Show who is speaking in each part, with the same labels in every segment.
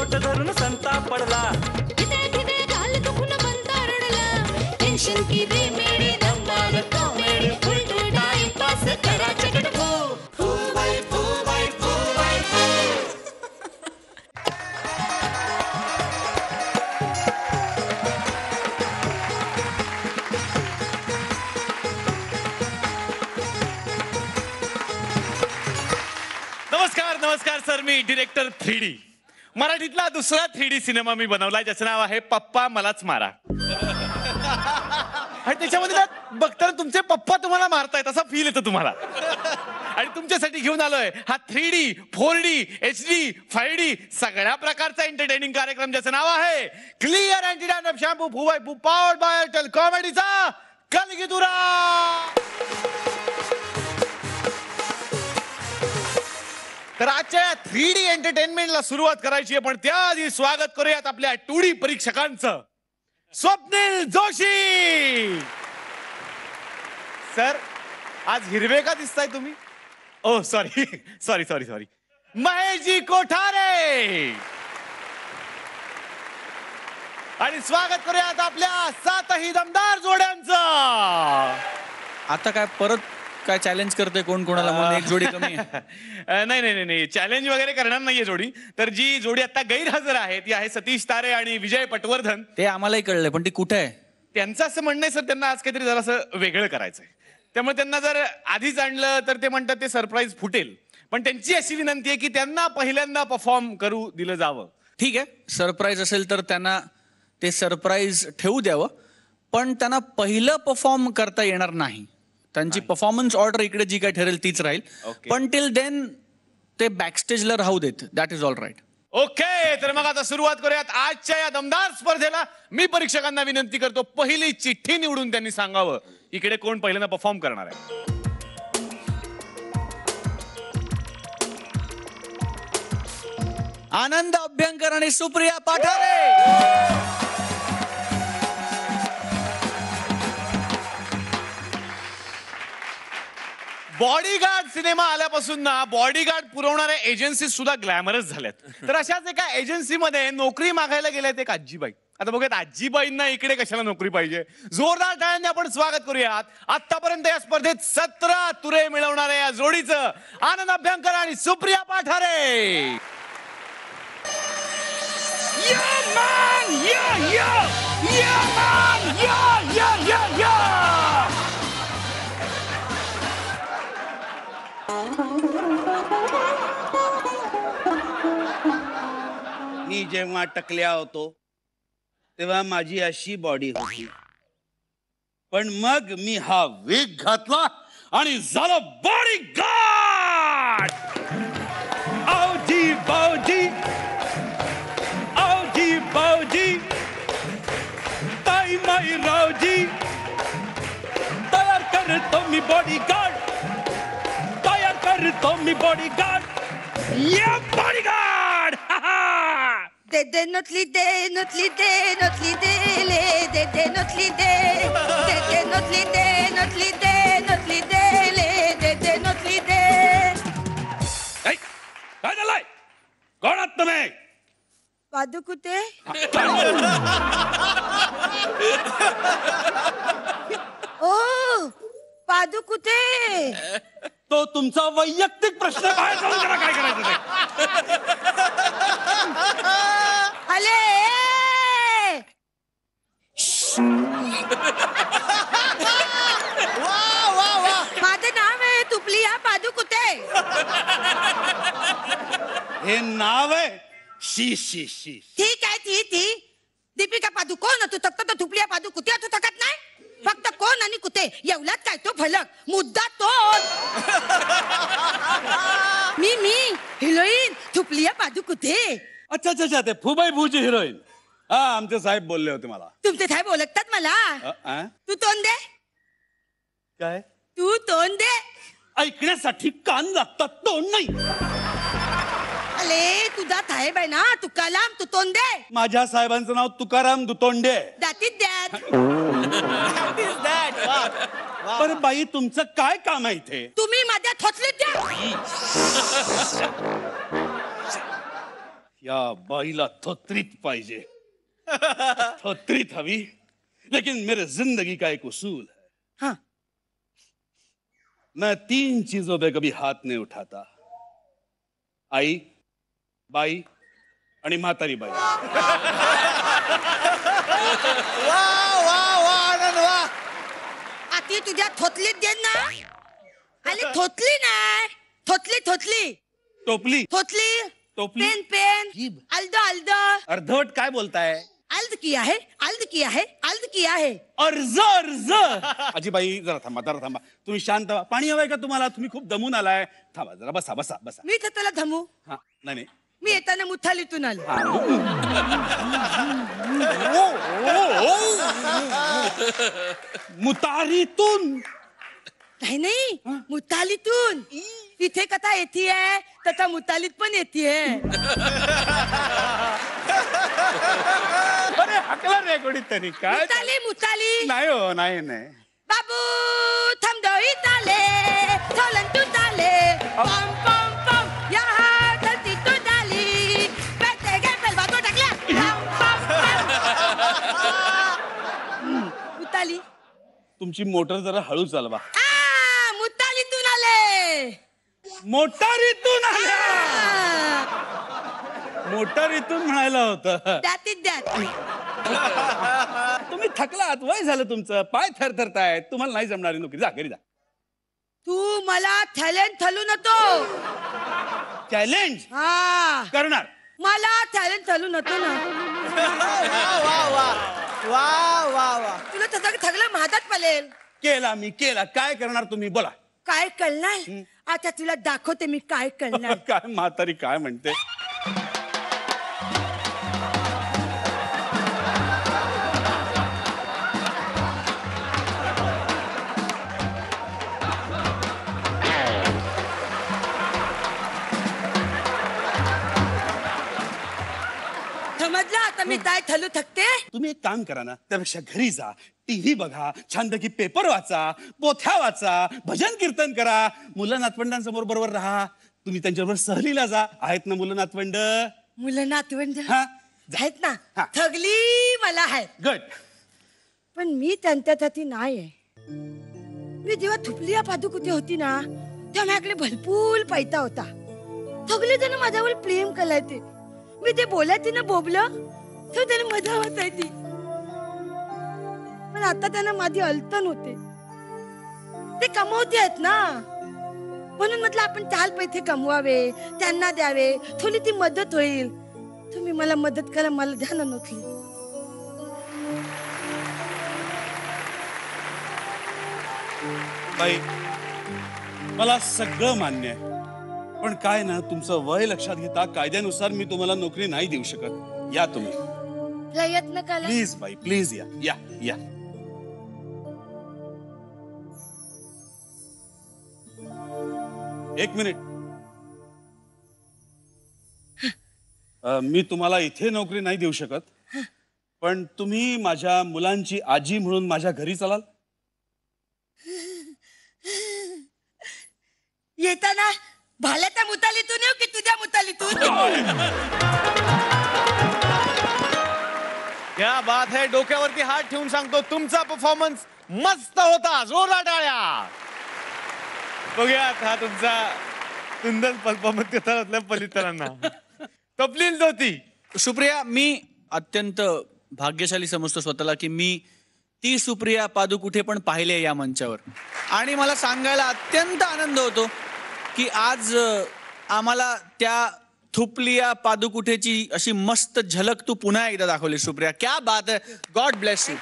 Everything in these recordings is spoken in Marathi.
Speaker 1: बोट धरून संताप पडला.
Speaker 2: फिदे फिदे गाल दुखून बनता रडला. टेन्शन की रेमेडी धमाल कॉमेडी फुल टाइम पास करा चटकू.
Speaker 3: नमस्कार सर, मी डिरेक्टर 3D. मराठीतला दुसरा 3D सिनेमा मी बनवलाय ज्याचं नाव आहे पप्पा मलाच मारा. आणि त्याच्यामध्ये ना बघताना तुमचे पप्पा तुम्हाला मारतायत असा फील येतो तुम्हाला. आणि तुमच्यासाठी घेऊन आलोय हा 3D 4D HD 5D सगळ्या प्रकारचा एंटरटेनिंग कार्यक्रम ज्याचं नाव आहे क्लिअर अँटी डॅन्ड्रफ शॅम्पू फुवाय पावर्ड बाय एअरटेल कॉमेडीचा कलगीतुरा. तर आजच्या 3D एंटरटेनमेंटला सुरुवात करायची आहे, पण त्याआधी स्वागत करूयात आपल्या 2D परीक्षकांचं. स्वप्नील जोशी सर, आज हिरवे का दिसताय तुम्ही? ओ sorry sorry sorry sorry. Maheshji Kothare. आणि स्वागत करूयात आपल्या 7ही दमदार जोड्यांचं.
Speaker 4: आता काय परत काय चॅलेंज करते कोण कोणाला म्हणून एक जोडी कमी आहे?
Speaker 3: नाही नाही नाही, चॅलेंज वगैरे करणार नाहीये जोडी. तर जी जोडी आता गैरहजर आहे ती आहे सतीश तारे आणि विजय पटवर्धन.
Speaker 4: ते आम्हालाही कळलंय, पण ती कुठे आहे?
Speaker 3: त्यांचं असं म्हणणं आहे सर, त्यांना आज काहीतरी जरासं वेगळं करायचंय. त्यामुळे त्यांना जर आधीच आणलं तर ते म्हणतात ते सरप्राईज फुटेल. पण त्यांची अशी विनंती आहे की त्यांना पहिल्यांदा परफॉर्म करू दिलं जावं.
Speaker 4: ठीक आहे, सरप्राईज असेल तर त्यांना ते सरप्राईज ठेवू द्यावं, पण त्यांना पहिलं परफॉर्म करता येणार नाही. त्यांची परफॉर्मन्स ऑर्डर इकडे जी काय ठरेल तीच राहील. पण टिल देन ते बॅकस्टेजला राहू देत. That is all right.
Speaker 3: Okay, तर मग आता सुरुवात करूयात आजच्या या दमदार स्पर्धेला. मी परीक्षकांना विनंती करतो पहिली चिठ्ठी निवडून त्यांनी सांगावं इकडे कोण पहिल्यांदा परफॉर्म करणार आहे.
Speaker 4: आनंद अभ्यंकर आणि सुप्रिया पाठारे.
Speaker 3: बॉडीगार्ड सिनेमा आल्यापासून ना बॉडीगार्ड पुरवणाऱ्या एजन्सी सुद्धा ग्लॅमरस झाल्यात. तर अशाच एका एजन्सीमध्ये नोकरी मागायला गेल्यात एक आजीबाई. आता बघूयात आजीबाईंना इकडे कशाला नोकरी पाहिजे. जोरदार टाळ्यांनी आपण स्वागत करूयात आतापर्यंत या स्पर्धेत 17 तुरे मिळवणाऱ्या या जोडीचं, आनंद अभ्यंकर आणि सुप्रिया पाठारे.
Speaker 5: मी जेव्हा टकल्या होतो तेव्हा माझी अशी बॉडी होती, पण मग मी हा वेग घातला आणि झालं बॉडीगार्ड. औजी बाऊजी औजी बाऊजी ताई माई रावजी तयार करतो मी बॉडीगार्ड, तयार करतो मी बॉडीगार्ड. या बॉडीगार्ड.
Speaker 2: दे दे नोटली दे नोटली दे नोटली दे ले दे दे नोटली दे दे दे नोटली दे नोटली दे नोटली दे ले दे दे नोटली दे.
Speaker 5: काय झालंय? कोण आहात तुम्ही?
Speaker 2: पादुकुते. ओ पादुकुते.
Speaker 5: तो तुमचा वैयक्तिक प्रश्न. बाहेर जाऊन करा काय करायचं ते.
Speaker 2: आले. माझं नाव आहे तुपलिया पादुकुते.
Speaker 5: हे नाव आहे? शी शी शी.
Speaker 2: ठीक आहे ती दीपिका पादुकोण. तू फक्त तुपलिया पादुकुते तू थकत नाही. फक्त कोण आणि कुते एवढाच काय तो फलक. मुद्दा तोच. मी हिरोईन तुपलिया पादुकुते.
Speaker 5: अच्छा अच्छा अच्छा, ते फुबाई भूची हिरोईन. हा, आमचे साहेब बोलले होते मला.
Speaker 2: तुमचे साहेब ओळखतात मला. तू तोंड दे.
Speaker 5: काय?
Speaker 2: तू तोंड दे.
Speaker 5: ऐकण्यासाठी कान लागतात, तोंड नाही.
Speaker 2: अरे तुझा साहेब आहे ना तुकाराम, तू तोंड दे.
Speaker 5: माझ्या साहेबांचं नाव Tukaram Dutonde.
Speaker 2: That is that.
Speaker 5: पण बाई तुमचं काय काम आहे इथे?
Speaker 2: तुम्ही माझ्या थोचलीत द्या.
Speaker 5: या बाईला थोत्रीत पाहिजे. थोत्रीत हवी. लेकिन मेरे जिंदगी का एक उसूल है.
Speaker 2: हाँ.
Speaker 5: मैं 3 चीजों पे कभी हाथ नहीं उठाता. आई, बाई आणि म्हातारी बाई.
Speaker 3: वा वा वा आनंद वा.
Speaker 2: ती तुझ्या थोतलीत दे ना. आली थोतली नाही, थोतली थोतली
Speaker 5: टोपली.
Speaker 2: थोतली.
Speaker 5: टोपली.
Speaker 2: Pen pen.
Speaker 5: जीभ.
Speaker 2: अलदो अलदो.
Speaker 5: अर्धवट काय बोलताय?
Speaker 2: अर्ज किया है, अर्ज किया है, अर्ज किया है.
Speaker 5: अर्ज अर्ज. आजीबाई जरा थांबा, जरा थांबा. तुम्ही शांत व्हा. पाणी हवंय का तुम्हाला? तुम्ही खूप दमून आलाय. थांबा जरा, बसा बसा बसा.
Speaker 2: मी तर त्याला धमू.
Speaker 5: हा, नाही नाही.
Speaker 2: मी येताना मुथालीतून आलो.
Speaker 5: मुतारीतून.
Speaker 2: नाही नाही, मुतालीतून. इथे कथा येतीये तथा मुतालीत पण येतीये.
Speaker 5: अरे हकला रे कोणीतरी. काय
Speaker 2: मुताली मुताली.
Speaker 5: नाही हो, नाही नाही.
Speaker 2: बाबू थमदोई ताले थोलंतू ताले पम पम पम यहाँ धरती तो डाली बैठे गए पेलवा तो टकल्या पम पम पम. मुताली.
Speaker 5: तुमची मोटर जरा हळू चालवा.
Speaker 2: मुतालीतून आले.
Speaker 5: मोटारीतून आल्या. मोटारीतून म्हणायला होतं.
Speaker 2: द्यातीत द्यात.
Speaker 5: तुम्ही थकलात, वय झालं तुमचं, पाय थरथरतायत. तुम्हाला नाही जमणारी नोकरी. जा घरी जा.
Speaker 2: तू मला टॅलेंट थलू नको.
Speaker 5: चॅलेंज
Speaker 2: हा
Speaker 5: करणार.
Speaker 2: मला टॅलेंट थलू नको ना.
Speaker 3: वा वा वा वा वा.
Speaker 2: तुला तसं थकलं महातात पलेल.
Speaker 5: केला मी केला. काय करणार तुम्ही बोला.
Speaker 2: काय कळणार? आता तुला दाखवते मी काय कळणार.
Speaker 5: काय म्हातारी काय म्हणते.
Speaker 2: समजलं आता मी काय थलू थकते.
Speaker 5: तुम्ही एक काम करा ना, त्यापेक्षा घरी जा, टीव्ही बघा, छानपैकी पेपर वाचा, पोथ्या वाचा, भजन कीर्तन करा, मुलं नातवंडांसमोर बरोबर राहा. तुम्ही त्यांच्याबरोबर सहलीला जा. आहेत ना मुलं नातवंड?
Speaker 2: मुलं नातवंड
Speaker 5: हा
Speaker 2: आहेत ना.
Speaker 5: हा.
Speaker 2: थगली मला आहे.
Speaker 5: गट.
Speaker 2: पण मी त्यांच्यासाठी नाही आहे. मी जेव्हा थुपलिया पादुकुते होती ना, तेव्हा माझ्याकडे भरपूर पैसा होता. थगले जण माझ्यावर प्रेम करायचे. मी ते बोलायचे ना बोबलं, तेव्हा त्याला मजा वाटायची. पण आता त्यांना माझी अल्तन होते. ते कमवते आहेत ना, म्हणून म्हटलं आपण 4 पैसे कमवावे, त्यांना द्यावे, थोडी ती मदत होईल. तुम्ही मला मदत करा, मला द्या ना नोकरी.
Speaker 5: बाई, मला सगळं मान्य आहे. पण काय ना, तुमचं वय लक्षात घेता कायद्यानुसार मी तुम्हाला नोकरी नाही देऊ शकत. या तुम्ही
Speaker 2: प्रयत्न करा.
Speaker 5: प्लीज बाई, प्लीज या या या. एक मिनिट. मी तुम्हाला इथे नोकरी नाही देऊ शकत, पण तुम्ही माझ्या मुलांची आजी म्हणून माझ्या घरी चलाल.
Speaker 2: येताना भाल्याच्या मुतालीतून येऊ की तुझ्या मुतालीतून?
Speaker 3: क्या बात है. डोक्यावरती हात ठेवून सांगतो, तुमचा परफॉर्मन्स मस्त होता. जोरदार टाळ्या. बघूयात हा तुमचा सुंदर परफॉर्मन्स कसा पलितरांना. तपलील होती.
Speaker 4: सुप्रिया, मी अत्यंत भाग्यशाली समजतो स्वतःला की मी ती सुप्रिया पादुकुठे पण पाहिले या मंचावर. आणि मला सांगायला अत्यंत आनंद होतो की आज आम्हाला त्या थुपलिया पादुकुठेची अशी मस्त झलक तू पुन्हा एकदा दाखवली सुप्रिया. क्या बात है. God bless you.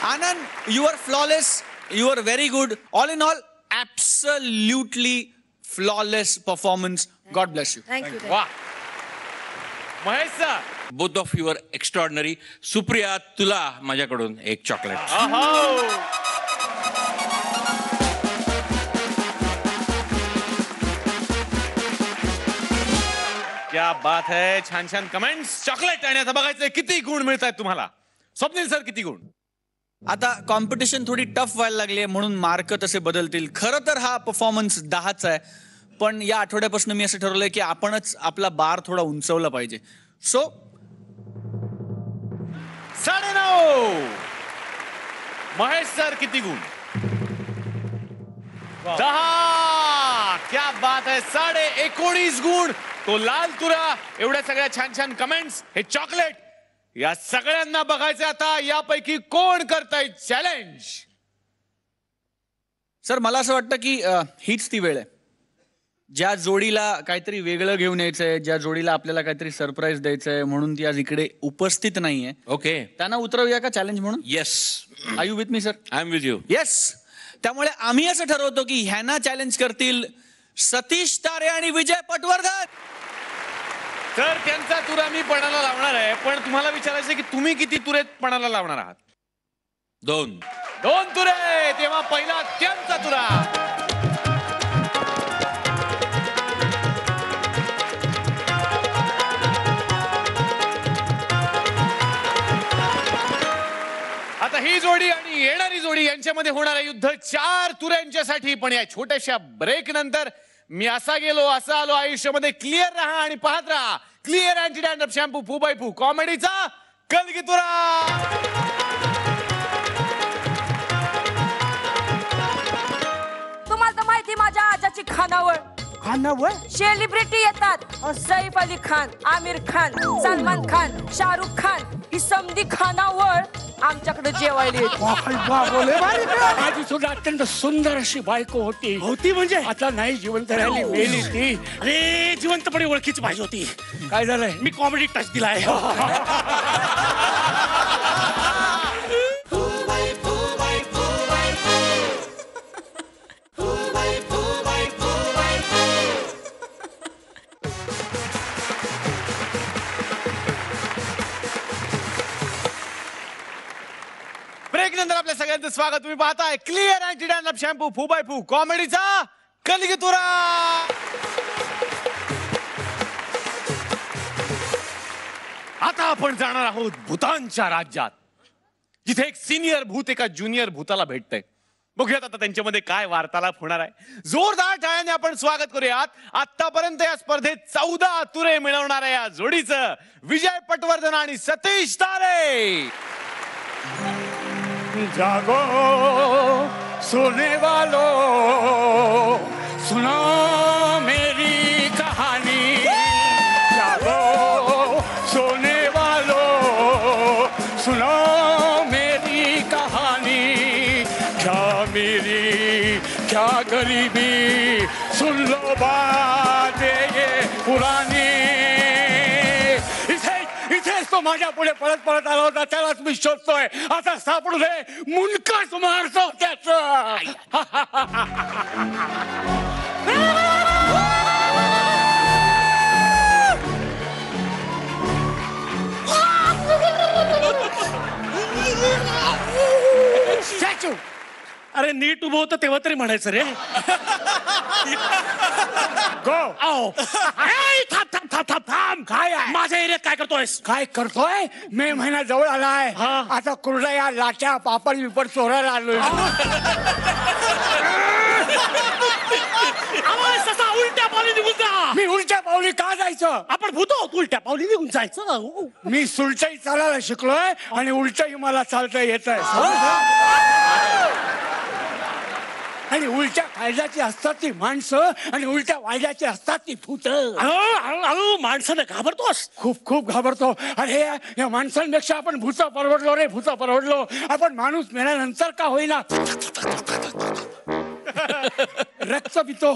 Speaker 4: Anand, you are flawless. You are very good. All in all absolutely flawless performance. God bless you.
Speaker 2: Thank you.
Speaker 3: वा. Mahesh sir.
Speaker 1: Both of your extraordinary. Supriya, तुला माझ्याकडून एक चॉकलेट.
Speaker 3: क्या बात है. छान छान कमेंट्स. चॉकलेट. आणि आता बघायचंय किती गुण मिळत आहेत तुम्हाला. स्वप्नील सर, किती गुण?
Speaker 4: आता कॉम्पिटिशन थोडी टफ व्हायला लागली आहे म्हणून मार्क तसे बदलतील. खरं तर हा परफॉर्मन्स 10चा आहे, पण या आठवड्यापासून मी असं ठरवलंय की आपणच आपला बार थोडा उंचवला पाहिजे. सो
Speaker 3: 9.5. महेश सर किती गुण? 10. क्या बात आहे. 19.5 गुण. तो लाल तुरा, एवढ्या सगळ्या छान छान कमेंट्स, हे चॉकलेट, या सगळ्यांना बघायचं आता यापैकी कोण करताय चॅलेंज.
Speaker 4: सर मला असं वाटतं की हीच ती वेळ आहे. ज्या जोडीला काहीतरी वेगळं घेऊन यायचंय, ज्या जोडीला आपल्याला काहीतरी सरप्राईज द्यायचंय म्हणून ती आज इकडे उपस्थित नाहीये,
Speaker 1: ओके.
Speaker 4: त्यांना उतरवूया का चॅलेंज म्हणून?
Speaker 1: Yes,
Speaker 4: are you with me sir?
Speaker 1: I am with you.
Speaker 4: Yes. त्यामुळे आम्ही असं ठरवतो की ह्यांना चॅलेंज करतील सतीश तारे आणि विजय पटवर्धन.
Speaker 3: तर त्यांचा तुरा मी पणाला लावणार आहे, पण तुम्हाला विचारायचं की तुम्ही किती तुरे पणाला लावणार आहात?
Speaker 1: 2.
Speaker 3: 2 तुरे. तेव्हा पहिला त्यांचा तुरा. आता ही जोडी आणि येणारी जोडी यांच्यामध्ये होणारं युद्ध 4 तुऱ्यांच्यासाठी. पण या छोट्याशा ब्रेक नंतर मी असा गेलो असा आलो आयुष्यामध्ये क्लिअर राहा आणि पाहत राहा क्लिअर अँटी डॅन्ड्रफ शॅम्पू फू बाय फू कॉमेडीचा कलगीतुरा.
Speaker 2: तुम्हाला तर माहिती माझ्या आजाची खानावळ सेलिब्रिटी येतात. सैफ अली खान, आमिर खान, सलमान खान, शाहरुख खान, ही समधी खानावळ आमच्याकडे जेवायला येते.
Speaker 6: माझी सुद्धा अत्यंत सुंदर अशी बायको होती. म्हणजे आता नाही जिवंत राहिली, मेली ती. अरे जिवंतपणे ओळखीची पाहिजे होती. काय झालंय? मी कॉमेडी टच दिलाय.
Speaker 3: ब्रेक नंतर आपल्या सगळ्यांचं स्वागत. तुम्ही पाहताय क्लिअर अँटी डॅन्ड्रफ शॅम्पू फू बाय फू कॉमेडीचा कलगीतुरा. आता आपण जाणार आहोत भूतांच्या राज्यात, जिथे एक सिनियर भूत एका ज्युनियर भूताला भेटतंय. बघूयात आता त्यांच्यामध्ये काय वार्तालाप होणार आहे. जोरदार टाळ्याने आपण स्वागत करूयात आतापर्यंत या स्पर्धेत 14 तुरे मिळवणाऱ्या या जोडीचं, विजय पटवर्धन आणि सतीश तारे.
Speaker 6: जागो सोने वालो, सुनो मेरी कहानी. जागो सोने वालो, सुनो मेरी कहानी. क्या मेरी क्या गरीबी, सुन लो बात ये पुरानी. इथेच तो माझ्या पुढे पळत पळत आला होता, त्यालाच मी शोधतोय. आता सापडू दे, मुंडकाच मारतो त्याच. स्टॅच्यू. अरे नीट उभं होतं तेव्हा तरी म्हणायचं रे. गो आओ. थांब थांब थांब थांब थांब. काय आहे? माझ्या एरियात काय करतोयस? काय करतोय? मे महिना जवळ आलाय. आता कुरड्या लाट्या पापड विपड चोरायला आलोय. उलट्या पावली निघून जा. मी उलट्या पावली का जायचं? आपण भूत आहोत, उलट्या पावली निघून जायचं. मी सुलटाई चालायला शिकलोय आणि उलटाई मला चालता येत आहे. आणि उलट्या फायद्याची असतात ती माणसं आणि उलट्या वायद्याची असतात ती भूत. माणसाने घाबरतोस? खूप खूप घाबरतो. अरे या माणसांपेक्षा आपण भूत परवडलो रे, भूत परवडलो. आपण माणूस मेल्यानंतर का होईना रक्त पितो,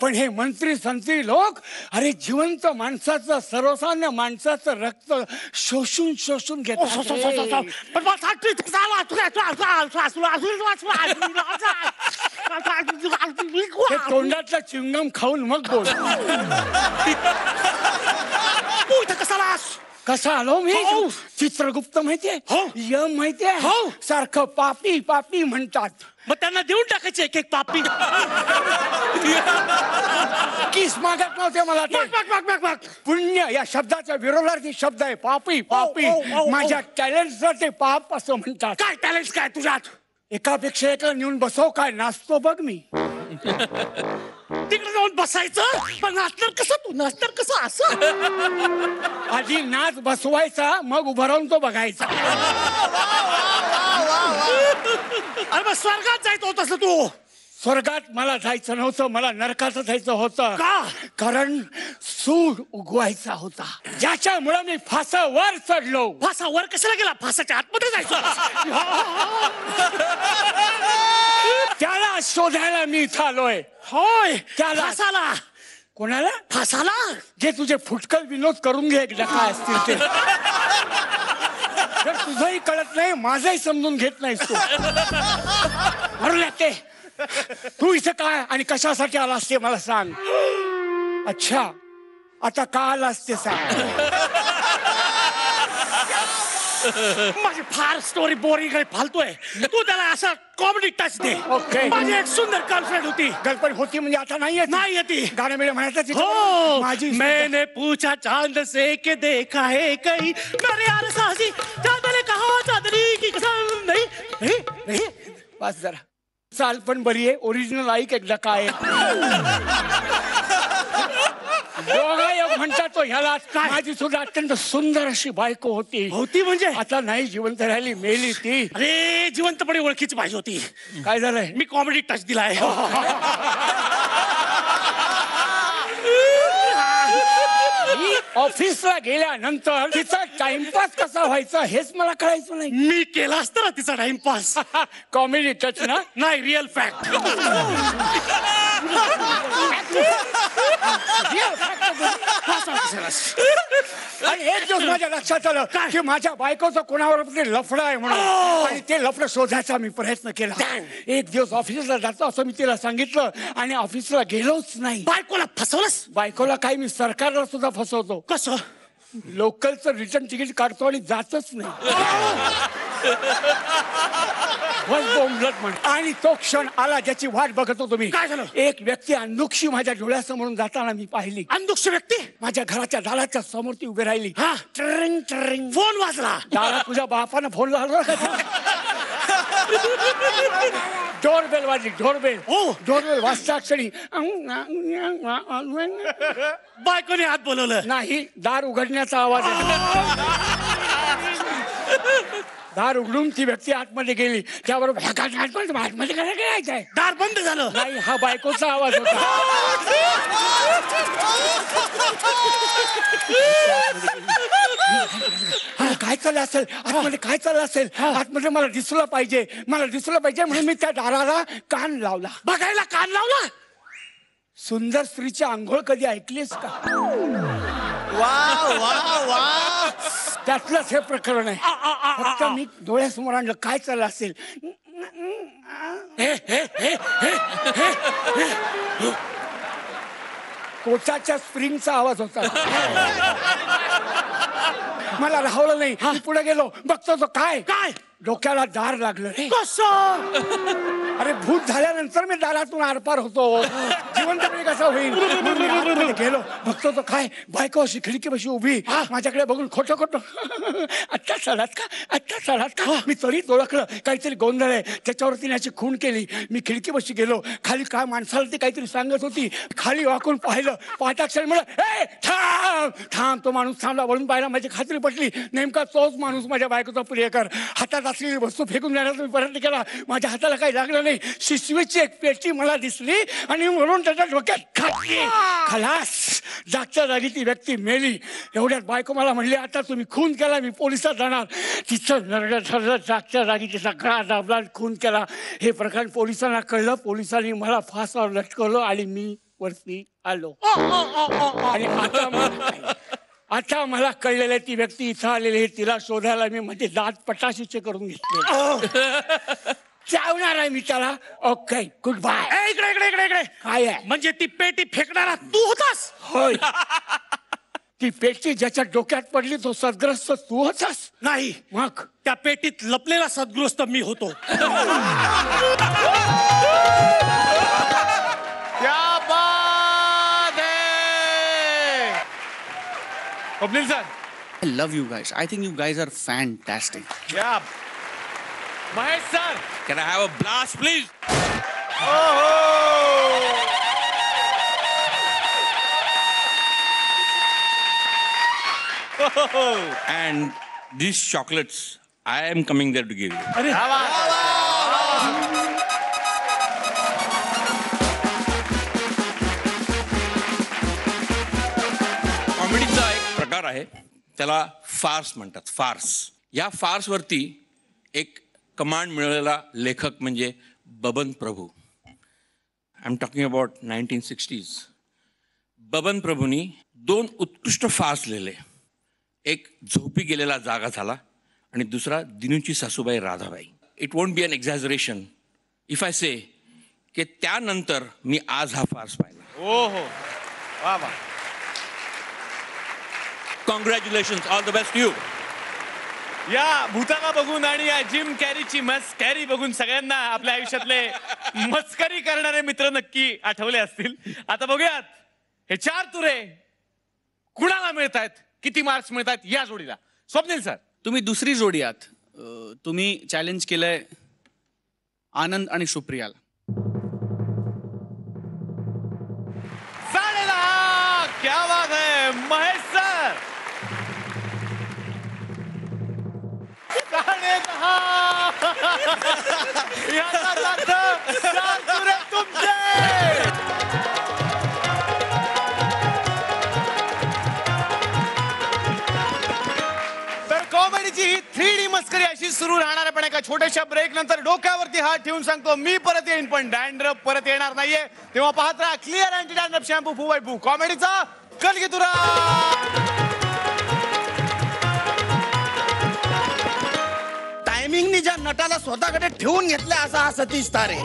Speaker 6: पण हे मंत्री संत्री लोक अरे जिवंत माणसाचं, सर्वसामान्य माणसाचं रक्त शोषून शोषून घेतात. तोंडातलं चिंगम खाऊन मग बोल. कसा आलो मी? चित्रगुप्त माहितीये? यम माहितीये? सारखं पापी पापी म्हणतात. मग त्यांना देऊन टाकायचे एक एक पापी. किस मागत नव्हते मला ते. पुण्य या शब्दाच्या विरोधार्थी शब्द आहे पापी पापी. माझ्या टॅलेंटचं ते पाप असं म्हणतात. काय टॅलेंट काय तुझ्यात? एकापेक्षा एका नेऊन बसव काय नाचतो बघ मी. तिकडे जाऊन बसायचं. पण नाचणार कसं तू? नाचणार कसं असं? आधी नाच बसवायचा, मग उभं राहून तो बघायचा. अरे मग स्वर्गात जायचं होतं असं तू. स्वर्गात मला जायचं नव्हतं, मला नरकात जायचं होतं. का? कारण सूर उगवायचा होता, ज्याच्यामुळे मी फासावर चढलो. फासावर कशाला गेला? फासाच्या आतमध्ये जायचं. त्याला शोधायला मी इथं आलोय. होय, त्याला. फासाला? कोणाला? फासाला? जे तुझे फुटकल विनोद करून घे एकदा काय असतील ते. जर तुझंही कळत नाही, माझंही समजून घेत नाहीस तू. म्हणून ते तू इथं काय आणि कशासाठी आलास ते मला सांग. अच्छा, आता का आलास ते सांग. माझी फार स्टोरी बोरिंग आहे, फालतोय. तू त्याला असा कॉमेडी टच दे. ओके. माझी एक सुंदर गर्लफ्रेंड होती. गर्लफ्रेंड होती म्हणजे आता नाही येते. गाणं मिळे म्हणायचं. हो, माझी. मैंने पूछा चांद से के देखा है कहीं, मेरे यार साहसी चांद ने कहा चांदनी की कसम. नाही बस जरा चाल पण बरी आहे. ओरिजिनल ऐक एकदा काय योगायोग म्हणतात तो ह्याला. माझी सुद्धा अत्यंत सुंदर अशी बायको होती. म्हणजे आता नाही जिवंत राहिली, मेली ती. अरे जिवंतपणे ओळखीची पाहिजे होती. काय झालंय? मी कॉमेडी टच दिलाय. ऑफिसला गेल्यानंतर तिचा टाइमपास कसा व्हायचा हेच मला कळायचं नाही. मी केला असता ना तिचा टाइमपास. कॉमेडी टच ना? नाही, रिअल फॅक्ट. आणि एक दिवस माझ्या लक्षात आलं की माझ्या बायकोचं कोणावर लफडं आहे म्हणून. आणि ते लफडं शोधायचा मी प्रयत्न केला. एक दिवस ऑफिसला जातो असं मी तिला सांगितलं आणि ऑफिसला गेलोच नाही. बायकोला फसवलंस? बायकोला काय, मी सरकारला सुद्धा फसवतो. कसं? लोकलचं रिटर्न तिकीट काढतो आणि जातच नाही. आणि तो क्षण आला ज्याची वाट बघत होतो मी. काय झालं? एक व्यक्ती अंधुक्षी माझ्या डोळ्यासमोरून जाताना मी पाहिली. अंधुक्षी व्यक्ती माझ्या घराच्या दाराच्या समोर ती उभी राहिली. हा, ट्रिंग ट्रिंग फोन वाजला. दारात तुझ्या बापानं फोन लावला. डोरबेल वाजली. डोरबेल. हो, डोरबेल वाजता क्षणी बायकोने हात बोलवलं. नाही, दार उघडण्याचा आवाज. दार उघडून ती व्यक्ती आतमध्ये गेली. त्याबरोबर आतमध्ये काय करायचंय? दार बंद झालं. नाही, हा बायकोचा आवाज होता. काय चाललं असेल आतमध्ये? काय चाललं असेल आतमध्ये? मला दिसलं पाहिजे, मला दिसलं पाहिजे म्हणून मी त्या दाराला कान लावला. बघायला कान लावला. सुंदर स्त्रीची आंघोळ कधी ऐकलीस का? वा वा वा. त्यातलंच हे प्रकरण आहे. फक्त मी डोळ्यासमोर आणलं. काय चाललं असेल? कोचाच्या स्प्रिंगचा आवाज होता. मला राहवलं नाही. मी पुढे गेलो. बघतो तो काय काय डोक्याला दार लागलं. कसं? अरे भूत झाल्यानंतर मी दारातून आरपार होतो. जिवंतपणे कसं होईल? गेलो. बघतो तो काय बायको अशी खिडकीपाशी उभी माझ्याकडे बघून खोटं खोटं. आत्ता चढात का? आत्ता चढात का? मी तरीच ओळखलं काहीतरी गोंधळ आहे. त्याच्यावर तिने अशी खून केली. मी खिडकीपाशी गेलो. खाली काय माणसाला ती काहीतरी सांगत होती. खाली वाकून पाहिलं. पाहताक्षण म्हणलं, ए थांब थांब. तो माणूस थांबला. वळून पाहिला. माझी खात्री पटली नेमका तोच माणूस माझ्या बायकोचा प्रियकर. हातात असलेली वस्तू फेकून देण्याचा मी प्रयत्न केला. माझ्या हाताला काही लागलं नाही. शिशवीची एक पेटी मला दिसली आणि म्हणून त्याच्या डोक्यात घातली. खलास. जागच्या जागी ती व्यक्ती मेली. एवढ्यात बायको मला म्हणली, आता तुम्ही खून केला, मी पोलिसात जाणार. तिचं नरड ठरलं. जागच्या जागी तिचा गळा दाबला, खून केला. हे प्रकरण पोलिसांना कळलं. पोलिसांनी मला फासावर लटकवलं आणि मी वरती आलो. आणि आता मला कळलेलं ती व्यक्ती इथं आलेली आहे. तिला शोधायला मी मध्ये दात पटाशीचे करून घेतले. चावणार आहे मी त्याला. Okay, goodbye. इकडे इकडे इकडे इकडे. काय आहे? म्हणजे ती पेटी फेकणारा तू होतास? होय. ती पेटी ज्याच्या डोक्यात पडली तो सदग्रस्त तू होतास? नाही. मग त्या पेटीत लपलेला सदग्रस्त मी होतो.
Speaker 3: Kapil sir,
Speaker 4: I love you guys. I think you guys are fantastic.
Speaker 3: Yeah. Mahesh sir,
Speaker 1: Can I have a blast, please? And this chocolates I am coming there to give you. कॉमेडीचा एक प्रकार आहे, त्याला फार्स म्हणतात. फार्स. या फार्सवरती एक कमांड मिळालेला लेखक म्हणजे Baban Prabhu. I am talking about 1960s. Baban प्रभूंनी 2 उत्कृष्ट फार्स लिहिले. एक झोपी गेलेला जागा झाला आणि दुसरा दिनूची सासूबाई Radhabai. It won't be an exaggeration if I say की त्यानंतर मी आज हा फार्स पाहिला.
Speaker 3: हो हो, वा वा.
Speaker 1: Congratulations, all the best you.
Speaker 3: या भूताला बघून आणि या जिम कॅरीची मस्कॅरी बघून सगळ्यांना आपल्या आयुष्यातले मस्करी करणारे मित्र नक्की आठवले असतील. आता बघूयात हे 4 तुरे कुणाला मिळत आहेत, किती मार्क्स मिळत आहेत या जोडीला. स्वप्नील सर,
Speaker 4: तुम्ही दुसरी जोडी आहात. तुम्ही चॅलेंज केलंय आनंद आणि सुप्रियाला.
Speaker 3: 10.5. क्या बात है महेश सर. 10.5. याचा अर्थ 4 तुरे तुमचे. कॉमेडीची ही 3D मस्करी अशी सुरू राहणार आहे, पण एका छोट्याशा ब्रेक नंतर डोक्यावरती हात ठेवून सांगतो मी परत येईन, पण डॅन्ड्रफ परत येणार नाहीये. तेव्हा पाहत राहा क्लिअर अँटी डॅन्ड्रफ शॅम्पू फू बाय फू, कॉमेडीचा कलगीतुरा.
Speaker 6: टायमिंगनी ज्या नटाला स्वतःकडे ठेवून घेतलं असा हा सतीश तारे.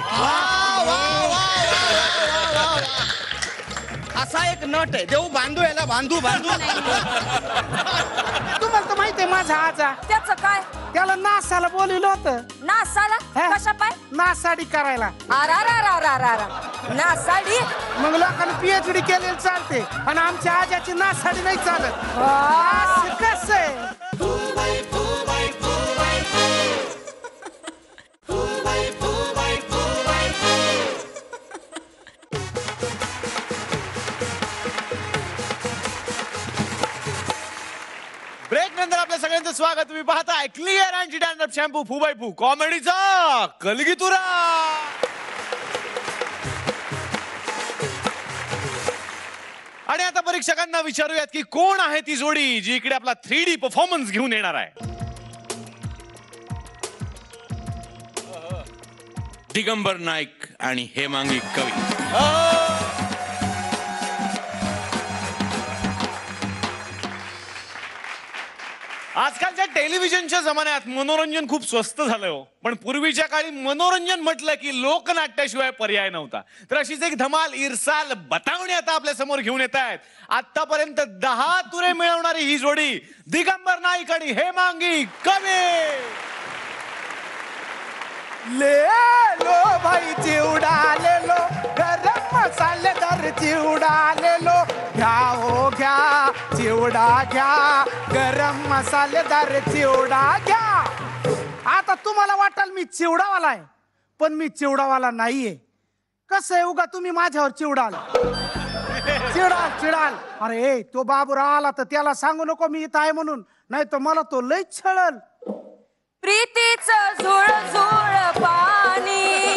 Speaker 6: असा एक नट आहे. देऊ बांधू याला, बांधू बांधू.
Speaker 7: तुम्हाला तर माहितीये माझा आजा,
Speaker 2: त्याचं काय?
Speaker 7: त्याला नासाला बोलवलं होतं.
Speaker 2: नासाला?
Speaker 7: हा?
Speaker 2: कशा पाय?
Speaker 7: नासाडी करायला.
Speaker 2: नासाडी?
Speaker 7: मग लोकांना PhD केलेलं चालते आणि आमच्या आजाची नासाडी नाही चालत. असं कसं आहे?
Speaker 3: ब्रेक नंतर आपल्या सगळ्यांचं स्वागत. तुम्ही पाहताय क्लिअर अँटी डॅन्ड्रफ शॅम्पू फू बाय फू, कॉमेडीचा कलगीतुरा. आणि आता परीक्षकांना विचारूयात की कोण आहे ती जोडी जी इकडे आपला 3D परफॉर्मन्स घेऊन येणार आहे.
Speaker 1: दिगंबर नाईक आणि हेमांगी कवी.
Speaker 3: आजकालच्या टेलिव्हिजनच्या जमान्यात मनोरंजन खूप स्वस्त झालंय हो. पण पूर्वीच्या काळी मनोरंजन म्हटलं की लोकनाट्याशिवाय पर्याय नव्हता. तर अशीच एक धमाल इरसाल बतावणी आता आपल्या समोर घेऊन येत आहेत. आतापर्यंत 10 तुरे मिळवणारी ही जोडी दिगंबर नाईक आणि हेमांगी कवी.
Speaker 7: ले लो भाई चिवडा ले लो, गरम मसालेदार चिवडा ले लो. घ्या हो घ्या चिवडा घ्या, गरम मसालेदार चिवडा घ्या. आता तुम्हाला वाटाल मी चिवडावाला आहे, पण मी चिवडावाला नाहीये. कसं आहे, उगा तुम्ही माझ्यावर चिवडाल चिडाल. अरे तो बाबूराव आला तर त्याला सांगू नको मी इथं आहे म्हणून, नाही तर मला तो लय छळल.
Speaker 2: प्रीतीचं झुळ झुळ पाणी,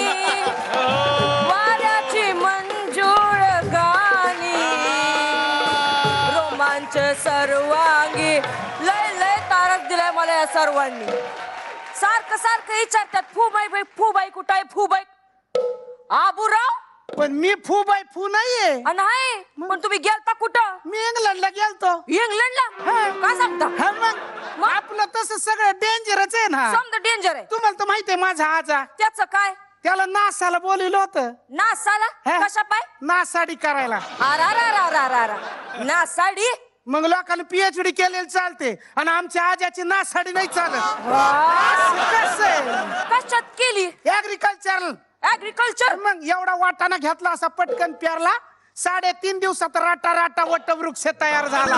Speaker 2: वाऱ्याची मंजूळ गाणी, रोमांच सर्वांगी. लय लय तारक दिलाय मला या सर्वांनी. सारखं सारखं विचारतात फूबाई कुठं आहे फूबाई. आबूराव,
Speaker 7: पण मी फू बाय फू नाहीये.
Speaker 2: नाही पण तुम्ही गेलता कुठं?
Speaker 7: मी इंग्लंडला गेलतो.
Speaker 2: इंग्लंडला? काय सांगता?
Speaker 7: हा मग आपलं तसं सगळं डेंजरच आहे ना.
Speaker 2: समजा डेंजर आहे.
Speaker 7: तुम्हाला तर माहितीये माझा आजा,
Speaker 2: त्याचं काय?
Speaker 7: त्याला नासाला बोलवलं होतं.
Speaker 2: नासाला?
Speaker 7: हा?
Speaker 2: कशा पाय?
Speaker 7: नासाडी करायला.
Speaker 2: नासाडी?
Speaker 7: मग लोकांना PhD केलेलं चालते आणि आमच्या आजाची नासाडी नाही चालत. असं कसं आहे?
Speaker 2: कशात केली?
Speaker 7: ऍग्रिकल्चर.
Speaker 2: ऍग्रिकल्चर?
Speaker 7: मग एवढा वाटाणा घेतला असा पटकन पेरला, 3.5 दिवसात राटा वटवृक्ष तयार झाला.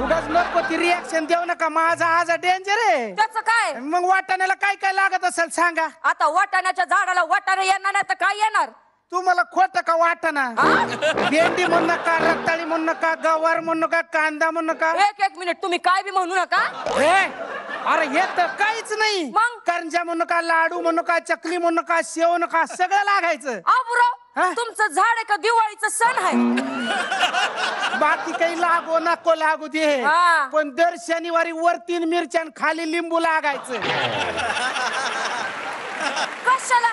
Speaker 7: उगाच नको ती रिॲक्शन देऊ नका, माझा आजा डेंजर आहे.
Speaker 2: त्याचं काय?
Speaker 7: मग वाटाण्याला काय काय लागत असेल सांगा.
Speaker 2: आता वाटाण्याच्या झाडाला वाटाणा येणार नाही तर काय येणार?
Speaker 7: तू मला खोट का वाटना भेंडी म्हणू नका रताळी म्हणू नका गवार म्हणू नका कांदा म्हणू नका
Speaker 2: एक मिनिट तुम्ही काय बी म्हणू नका
Speaker 7: अरे हे तर काहीच नाही
Speaker 2: मग?
Speaker 7: करंजा म्हणू नका लाडू म्हणू नका चकली म्हणू नका शेव नका सगळं लागायचं
Speaker 2: आबुराव तुमचं झाड आहे का दिवाळीचं सण आहे
Speaker 7: बाकी काही लागो नको लागू दे
Speaker 2: हा.
Speaker 7: पण दर शनिवारी वर 3 मिरच्या आणि खाली लिंबू लागायचं
Speaker 2: कशाला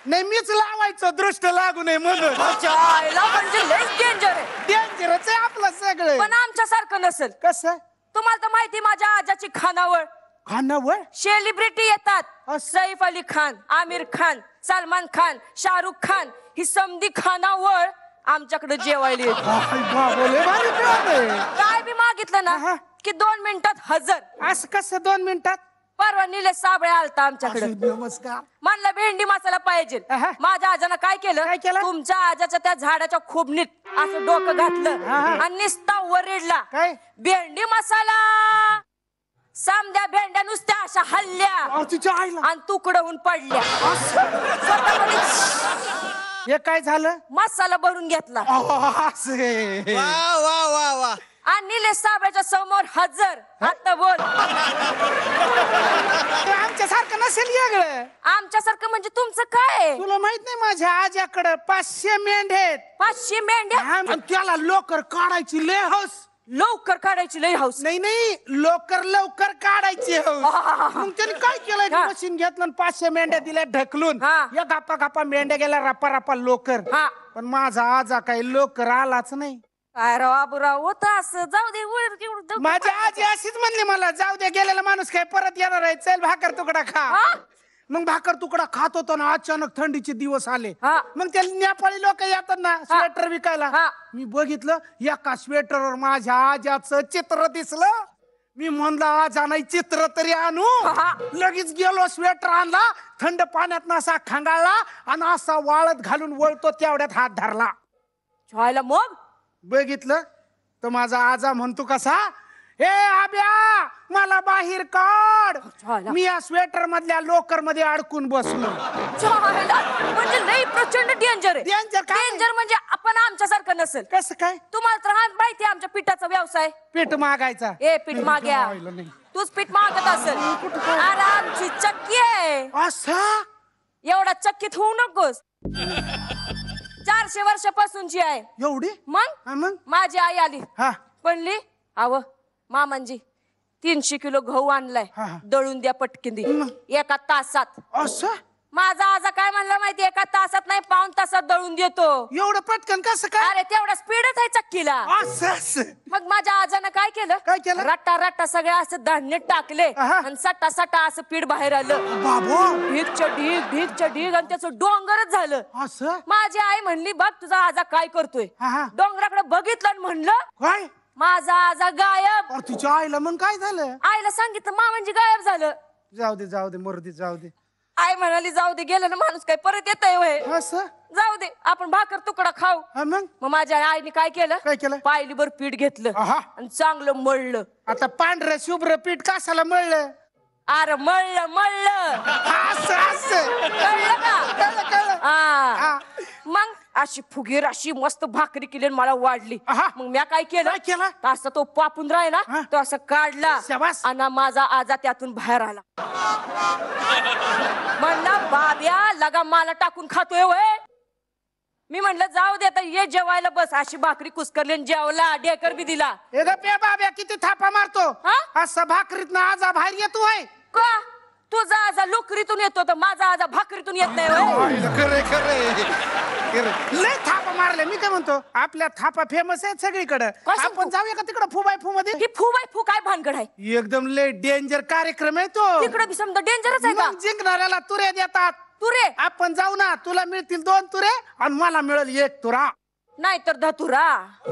Speaker 7: नाही मीच लावायचं दृष्ट लागू नये म्हणून
Speaker 2: जायला म्हणजे लय डेंजर आहे
Speaker 7: डेंजरच आहे आपलं सगळं
Speaker 2: पण आमच्यासारखं नसेल
Speaker 7: कसं
Speaker 2: तुम्हाला तर माहिती माझ्या आजाची खानावळ
Speaker 7: खानावळ
Speaker 2: सेलिब्रिटी येतात
Speaker 7: असं?
Speaker 2: सैफ अली खान आमिर खान सलमान खान शाहरुख खान ही समधी खानावळ आमच्याकडे जेवायला येते काय बी मागितलं
Speaker 7: हा.
Speaker 2: ना की 2 मिनिटात हजर
Speaker 7: असं कसं 2 मिनिटात
Speaker 2: परवा निलेश साबळे आलता आमच्याकडे
Speaker 7: नमस्कार
Speaker 2: म्हणलं भेंडी मसाला पाहिजे
Speaker 7: आहा.
Speaker 2: माझ्या आजानं काय केलं
Speaker 7: काय केलं?
Speaker 2: तुमच्या आजाच्या त्या झाडाच्या खोबणीत असं डोकं घातलं
Speaker 7: आहा.
Speaker 2: आणि निस्ता वरेडला
Speaker 7: काय
Speaker 2: भेंडी मसाला समद्या भेंड्या नुसत्या अशा हल्ल्या
Speaker 7: तुझ्या आईला
Speaker 2: आणि तुकडं पडल्या स्वतःमध्ये
Speaker 7: हे काय झालं
Speaker 2: मसाला भरून घेतला
Speaker 7: असं
Speaker 3: वा वा वा वा
Speaker 2: आणि निलेश साबळेच्या समोर हजर आता बोल
Speaker 7: आमच्या सारखं नसेल वेगळं
Speaker 2: आमच्यासारखं म्हणजे तुमचं काय आहे?
Speaker 7: तुला माहित नाही माझ्या आज्याकडे 500 मेंढे आहेत
Speaker 2: 500 मेंढ्या
Speaker 7: आणि त्याला लोकर काढायची लय हौस
Speaker 2: लवकर काढायची लय हाऊस
Speaker 7: नाही लवकर काढायची हौस मग त्याने काय केलं
Speaker 2: हा.
Speaker 7: मशीन घेतलं आणि 500 मेंढ्या दिल्या ढकलून
Speaker 2: हा.
Speaker 7: या गप्पा मेंढ्या गेल्या रपा लोकर
Speaker 2: हा
Speaker 7: पण माझा आजा काही लोकर आलाच नाही
Speaker 2: काय राव आबुराव होत असं जाऊ दे वर
Speaker 7: माझी आजी अशीच म्हणली मला जाऊ दे गेलेला माणूस काय परत येणार आहे चल भाकर तुकडा खा
Speaker 2: हा?
Speaker 7: मग भाकर तुकडा खात होतो ना अचानक थंडीचे दिवस आले
Speaker 2: हा.
Speaker 7: मग ते नेपाळी लोक येतात ना स्वेटर विकायला
Speaker 2: हा.
Speaker 7: मी बघितलं एका स्वेटरवर माझ्या आजाचं चित्र दिसलं मी म्हणलं आज नाही चित्र तरी आणू
Speaker 2: हा.
Speaker 7: लगेच गेलो स्वेटर आणला थंड पाण्यात असा खांगाळला आणि असा वाळत घालून वळतो तेवढ्यात हात धरला
Speaker 2: व्हायला मग
Speaker 7: बघितलं तर माझा आजा म्हणतो कसा हे आब्या मला बाहेर काढ
Speaker 2: झाला.
Speaker 7: मी या स्वेटर मधल्या लोकर मध्ये अडकून बसलो
Speaker 2: व्हायला म्हणजे लई प्रचंड डेंजर आहे
Speaker 7: Danger काय?
Speaker 2: डेंजर म्हणजे आपण आमच्यासारखं नसेल
Speaker 7: कसं काय
Speaker 2: तुम्हाला तर हा माहिती आहे आमच्या पिठाचा व्यवसाय
Speaker 7: पीठ मागायचा
Speaker 2: ए पीठ माग्या
Speaker 7: राहिलं नाही.
Speaker 2: तूच पीठ मागत असेल अरे आमची चक्की आहे
Speaker 7: असं
Speaker 2: एवढा चक्कीत होऊ नकोस 400 वर्षापासूनची आहे
Speaker 7: एवढी
Speaker 2: मग
Speaker 7: मग
Speaker 2: माझी आई आली
Speaker 7: हा
Speaker 2: म्हणली आव मामांजी 300 किलो गहू आणलाय
Speaker 7: हा, हा.
Speaker 2: दळून द्या पटकिंदी एका तासात
Speaker 7: असं
Speaker 2: माझा आजा काय म्हणला माहिती एका तासात नाही 1.5 तासात दळून देतो
Speaker 7: एवढं पटकन कसं काय
Speaker 2: अरे तेवढा स्पीडच आहे चक्कीला
Speaker 7: असं
Speaker 2: मग माझ्या आजानं काय केलं
Speaker 7: काय केलं?
Speaker 2: रट्टा सगळे असं धान्य टाकले
Speaker 7: आहा.
Speaker 2: आणि सटा असं पीठ बाहेर आलं
Speaker 7: बाबो
Speaker 2: ढीगच्या ढीग आणि त्याचं डोंगरच झालं
Speaker 7: असं
Speaker 2: माझी आई म्हणली बघ तुझा आजा काय करतोय
Speaker 7: हा, हा.
Speaker 2: डोंगराकडे बघितलं आणि म्हणलं
Speaker 7: काय
Speaker 2: माझा आजा गायब
Speaker 7: अरे तुझ्या आईला मग काय झालं
Speaker 2: आईला सांगितलं मामांजी गायब झालं
Speaker 7: जाऊ दे मर्दी जाऊ दे
Speaker 2: आई म्हणाली जाऊ दे गेलं ना माणूस काय परत येतोय होय
Speaker 7: असं
Speaker 2: जाऊ दे आपण भाकर तुकडा खाऊ
Speaker 7: हा मग
Speaker 2: मग माझ्या आईने काय केलं
Speaker 7: काय केलं?
Speaker 2: पायलीभर पीठ घेतलं
Speaker 7: आहा.
Speaker 2: आणि चांगलं मळलं
Speaker 7: आता पांढरं शुभ्र पीठ कशाला मळलं
Speaker 2: अरे मळलं
Speaker 7: असं
Speaker 2: कळलं का
Speaker 7: कळलं
Speaker 2: हा
Speaker 7: हा.
Speaker 2: मग अशी फुगीर अशी मस्त भाकरी केली आणि मला वाढली
Speaker 7: आहा.
Speaker 2: मग मी काय केलं
Speaker 7: काय केलं?
Speaker 2: असं तो पापून राहिला
Speaker 7: हा.
Speaker 2: तो असं काढला
Speaker 7: शाबास.
Speaker 2: आणि माझा आजा त्यातून बाहेर आला म्हणला बाब्या लगा मला टाकून खातोय वय मी म्हणलं जाऊ दे आता ये जेवायला बस अशी भाकरी कुस्करली आणि जेवला ढेकर बी दिला
Speaker 7: हे ग पे बाब्या किती थापा मारतो
Speaker 2: हा?
Speaker 7: असं भाकरीत आजा बाहेर येतो आहे
Speaker 2: का तुझा आजा लोकरीतून येतो तर माझा आजा भाकरीतून येत नाही वय
Speaker 7: लय थापा मारले मी काय म्हणतो आपल्या थापा फेमस आहेत सगळीकडे
Speaker 2: कशात
Speaker 7: आपण
Speaker 2: फू?
Speaker 7: जाऊया का तिकडं फुबाय फू मध्ये
Speaker 2: ही फू बाय फू काय भानगड आहे
Speaker 7: एकदम लय डेंजर कार्यक्रम आहे तो
Speaker 2: तिकडे बी समजा डेंजरच आहे का
Speaker 7: मग जिंकणाऱ्याला तुरे देतात
Speaker 2: तू रे
Speaker 7: आपण जाऊ ना तुला मिळतील 2 तुरे आणि मला मिळेल 1 तुरा
Speaker 2: नाही तर धतुरा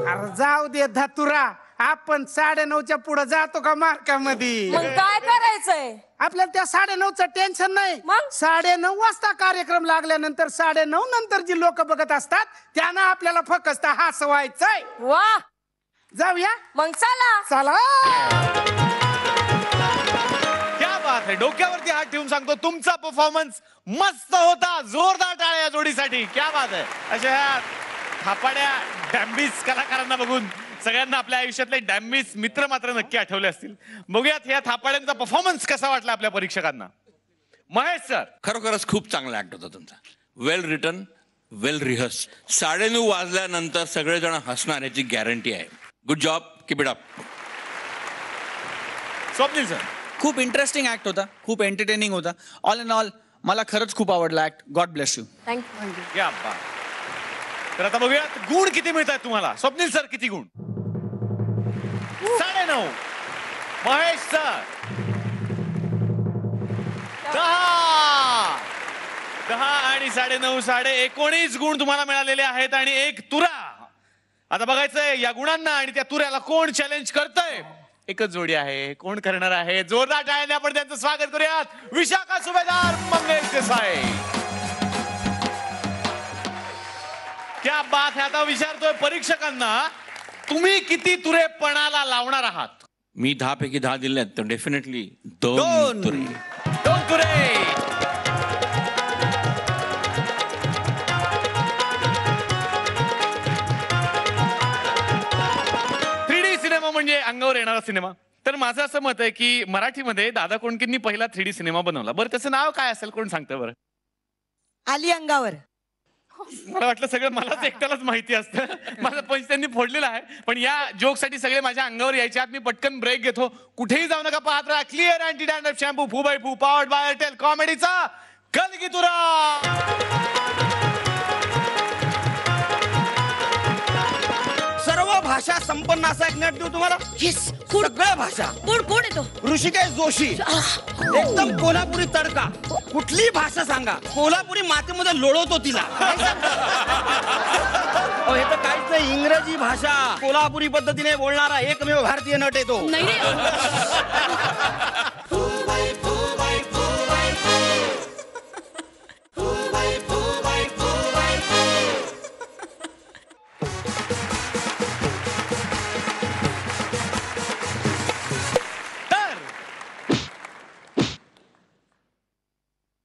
Speaker 7: अरे जाऊ दे धतुरा आपण 9:30च्या पुढे जातो का मार्कामध्ये
Speaker 2: मग काय करायचंय
Speaker 7: आपल्याला त्या 9:30चं टेन्शन नाही
Speaker 2: मग?
Speaker 7: 9:30 वाजता कार्यक्रम लागल्यानंतर 9:30 नंतर जी लोक बघत असतात त्यांना आपल्याला फक्त हसवायचंय
Speaker 2: वा
Speaker 7: जाऊया
Speaker 2: मग चला
Speaker 7: चला
Speaker 3: क्या बात आहे. डोक्यावरती हात ठेवून सांगतो तुमचा परफॉर्मन्स मस्त होता. जोरदार टाळ्या या जोडीसाठी. क्या बात आहे. अशा ह्या थापाड्या डॅम्बिस कलाकारांना बघून सगळ्यांना आपल्या आयुष्यातले डॅम्बिस मित्र मात्र नक्की आठवले असतील. बघूयात ह्या थापाड्यांचा परफॉर्मन्स कसा वाटला आपल्या परीक्षकांना. महेश सर.
Speaker 1: खरोखरच खूप चांगला ऍक्ट होता तुमचा. वेल रिटन, वेल रिहर्स. 9:30 वाजल्यानंतर सगळेजण हसणार याची गॅरंटी आहे. Good job, keep it up.
Speaker 3: Swapnil sir.
Speaker 4: खूप इंटरेस्टिंग ऍक्ट होता, खूप एंटरटेनिंग होता. ऑल इन ऑल मला खरंच खूप आवडला act. God bless you.
Speaker 2: Thank you.
Speaker 3: या बा. तर आता बघूयात गुण किती मिळतात तुम्हाला. स्वप्नील सर किती गुण. 9.5. महेश सर 10. 10 आणि 9.5 19 गुण तुम्हाला मिळालेले आहेत आणि एक तुरा. आता बघायचंय या गुणांना आणि त्या तुऱ्याला कोण चॅलेंज करतंय. एकच जोडी आहे. कोण करणार आहे. जोरदार टाळ्याने आपण त्यांचं स्वागत करूयात. विशाखा सुभेदार, मंगेश देसाई. क्या बात है. आता विचारतोय परीक्षकांना तुम्ही किती तुरे पणाला लावणार आहात.
Speaker 1: मी 10 पैकी 10 दिले तर डेफिनेटली 2
Speaker 3: 2 तुरे. सिनेमा म्हणजे अंगावर येणारा सिनेमा. तर माझं असं मत आहे की मराठीमध्ये दादा कोंडकेंनी पहिला 3D सिनेमा बनवला. बरं त्याचं नाव काय असेल कोण सांगतं बरं.
Speaker 2: आली अंगावर.
Speaker 3: मला वाटलं सगळं मलाच एकट्यालाच माहिती असतं. माझा पंच त्यांनी फोडलेला आहे. पण या जोकसाठी सगळे माझ्या अंगावर यायचे आहेत. मी पटकन ब्रेक घेतो. कुठेही जाऊ नका. पाहत राहा क्लिअर अँटी डॅन्ड्रफ शॅम्पू फू बाय फू पॉवर्ड बाय एअरटेल. कॉमेडीचा कलगीतुरा.
Speaker 8: सर्व भाषा संपन्न असा एक नट देऊ तुम्हाला. सगळ्या भाषा.
Speaker 2: कोण येतो.
Speaker 8: ऋषिकेश जोशी. एकदम कोल्हापुरी तडका. कुठली भाषा सांगा कोल्हापुरी मातीमध्ये लोळवतो तिला. हे तर काहीच नाही. इंग्रजी भाषा कोल्हापुरी पद्धतीने बोलणारा एकमेव भारतीय नट येतो.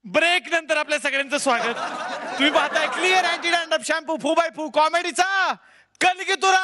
Speaker 3: ब्रेक नंतर आपल्या सगळ्यांचं स्वागत. तुम्ही पाहताय क्लिअर अँटी डॅन्ड्रफ शॅम्पू फू बाय फू कॉमेडीचा कलगीतुरा.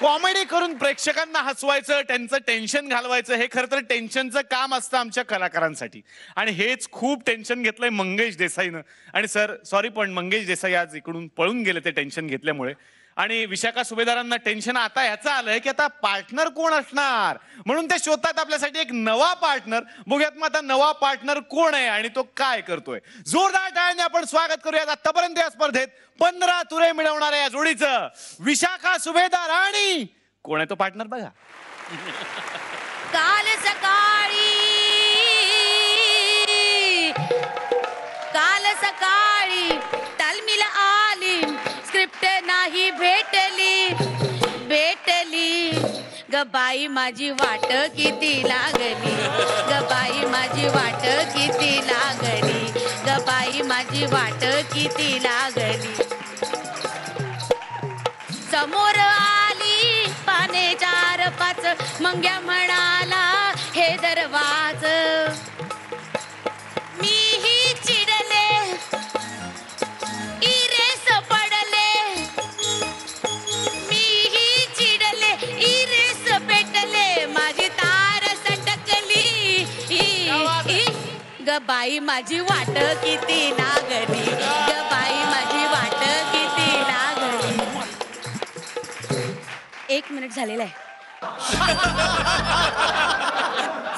Speaker 3: कॉमेडी करून प्रेक्षकांना हसवायचं, त्यांचं टेन्शन घालवायचं, हे खरं तर टेन्शनचं काम असतं आमच्या कलाकारांसाठी. आणि हेच खूप टेन्शन घेतलंय मंगेश देसाईनं. आणि सर सॉरी पण मंगेश देसाई आज इकडून पळून गेले ते टेन्शन घेतल्यामुळे. आणि विशाखा सुभेदारांना टेन्शन आता याचं आलंय की आता पार्टनर कोण असणार. म्हणून ते शोधतात आपल्यासाठी एक नवा पार्टनर. बघूयात मग आता नवा पार्टनर कोण आहे आणि तो काय करतोय. जोरदार टाळ्याने आपण स्वागत करूयात आतापर्यंत या स्पर्धेत 15 तुरे मिळवणाऱ्या या जोडीचं. विशाखा सुभेदार आणि कोण आहे तो पार्टनर बघा.
Speaker 2: काल सकाळी तालमीला आली. स्क्रिप्ट नाही भेटली ग बाई माझी वाट किती लागली. ग बाई माझी वाट किती लागली. ग बाई माझी वाट किती लागली. समोर आली पाने 4-5 मंग्या म्हणाला हे दरवाज. मीही चिडले इरेस पडले. मीही चिडले इरेस पेटले. माझी तार सटकली. ग बाई माझी वाट किती लागली. ग बाई माझी वाट किती लागली. 1 मिनिट झालेला आहे.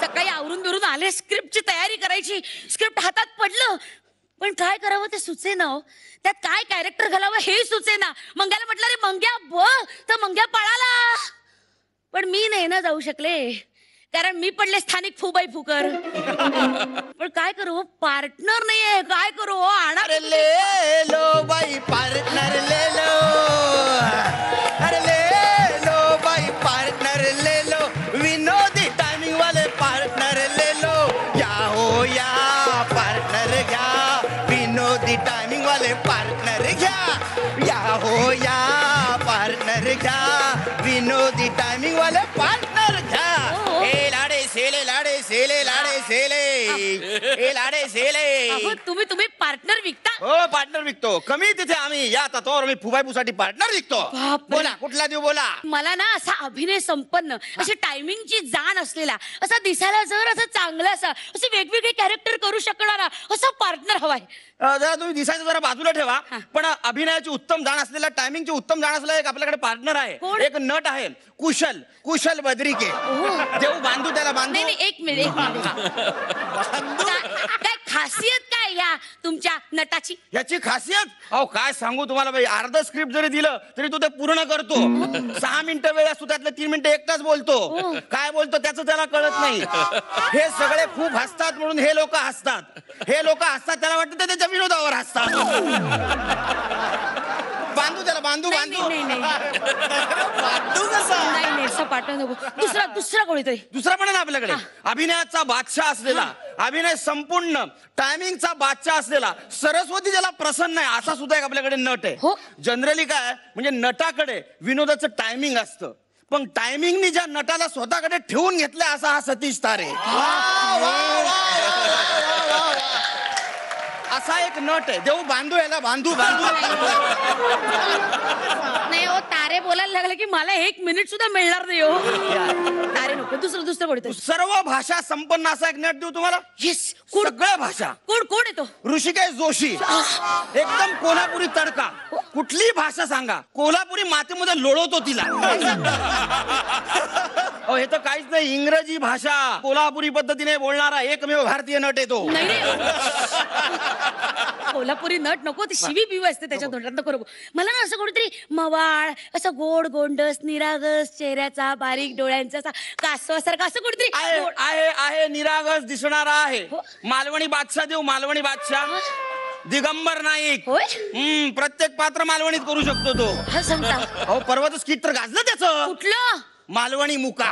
Speaker 2: सकाळी आवरून बिरून आले. स्क्रिप्टची तयारी करायची. स्क्रिप्ट हातात पडलं पण काय करावं ते सुचेना. त्यात काय कॅरेक्टर घालावं हे सुचेना. मंग्याला म्हटलं रे मंग्या बघ तर मंग्या पळाला. पण मी नाही ना जाऊ शकले कारण मी पडले स्थानिक फुबाई फुकर. पण काय करू पार्टनर नाहीये. काय करू आणा.
Speaker 8: ले लो बाई पार्टनर ले लो. अरे ले लो बाई पार्टनर ले लो. विनोदी टाइमिंग वाले पार्टनर ले लो. या हो या पार्टनर घ्या. विनोदी टाइमिंग वाले पार्टनर घ्या. या हो या पार्टनर घ्या. विनोदी टाइमिंग वाले ए लाडे सेले
Speaker 2: अहो, तुम्ही पार्टनर विकता?
Speaker 8: हो पार्टनर विकतो. कमी तिथे आम्ही या तत्वावर मी फुबाईपूसाठी पार्टनर विकतो.
Speaker 2: बापरे.
Speaker 8: बोला कुठला देऊ बोला.
Speaker 2: मला ना असा अभिनय संपन्न, अशी टायमिंगची जाण असलेला, असा दिसायला जर असं चांगला असा, असे वेगवेगळे कॅरेक्टर करू शकणारा असा पार्टनर हवाय.
Speaker 8: जरा तुम्ही दिसायचं जरा बाजूला ठेवा, पण अभिनयाची उत्तम जाण असलेला, टायमिंगची उत्तम जाण असलेला एक आपल्याकडे पार्टनर आहे.
Speaker 2: कोण?
Speaker 8: एक नट आहे कुशल बद्रिके. देऊ बांधू त्याला बांधू.
Speaker 2: नाही एक मिनिट काय खासियत काय या तुमच्या नटाची?
Speaker 8: याची खासियत अहो काय सांगू तुम्हाला बाई. अर्ध स्क्रिप्ट जरी दिलं तरी तो ते पूर्ण करतो. 6 मिनिटं वेळ असतो त्यातले 3 मिनिटं एकटाच बोलतो. काय बोलतो त्याचं त्याला कळत नाही. हे सगळे खूप हसतात म्हणून हे लोक हसतात. हे लोक हसतात त्याला वाटतं ते त्याच्या विनोदावर हसतात. बांधू त्याला बांधू बांधू.
Speaker 2: बांधू कसं? नाही सपाटा नको. दुसरा कोणीतरी.
Speaker 8: दुसरा पण आहे ना आपल्याकडे. अभिनयाचा बादशाह असलेला, अभिनय संपूर्ण टायमिंगचा बादशाह असलेला, सरस्वती ज्याला प्रसन्न आहे असा सुद्धा एक आपल्याकडे नट आहे. जनरली काय म्हणजे नटाकडे विनोदाचं टायमिंग असतं, पण टायमिंगनी ज्या नटाला स्वतःकडे ठेवून घेतलंय असा हा सतीश तारे. असा एक नट आहे. देऊ बांधू याला बांधू बांधू.
Speaker 2: नाही हो, तारे बोलायला लागले की मला 1 मिनिट सुद्धा मिळणार नाही हो. तारे नको. दुसरं कोणीतरी.
Speaker 8: सर्व भाषा संपन्न असा एक नट देऊ तुम्हाला.
Speaker 2: येस.
Speaker 8: सगळ्या भाषा.
Speaker 2: कोण येतो?
Speaker 8: ऋषिकेश जोशी. एकदम कोल्हापुरी तडका. कुठलीही भाषा सांगा, कोल्हापुरी मातीमध्ये लोळवतो तिला. अहो हे तर काहीच नाही. इंग्रजी भाषा कोल्हापुरी पद्धतीने बोलणारा एकमेव भारतीय नट आहे तो.
Speaker 2: नाही कोल्हापुरी नट नको. ती शिवी पिवी असते त्याच्या तोंडात. नको. मला ना असं कोणीतरी मवाळ, असं गोड गोंडस, निरागस चेहऱ्याचा, बारीक डोळ्यांचा, असा कासवासारखा असं कोणीतरी
Speaker 8: आहे निरागस दिसणारा आहे. मालवणी बादशाह देऊ. मालवणी बादशाह दिगंबर नाईक. प्रत्येक पात्र मालवणीत करू शकतो तो.
Speaker 2: हा सांगता.
Speaker 8: अहो परवाच स्किट तर गाजलं त्याचं.
Speaker 2: कुठलं?
Speaker 8: मालवणी मुका.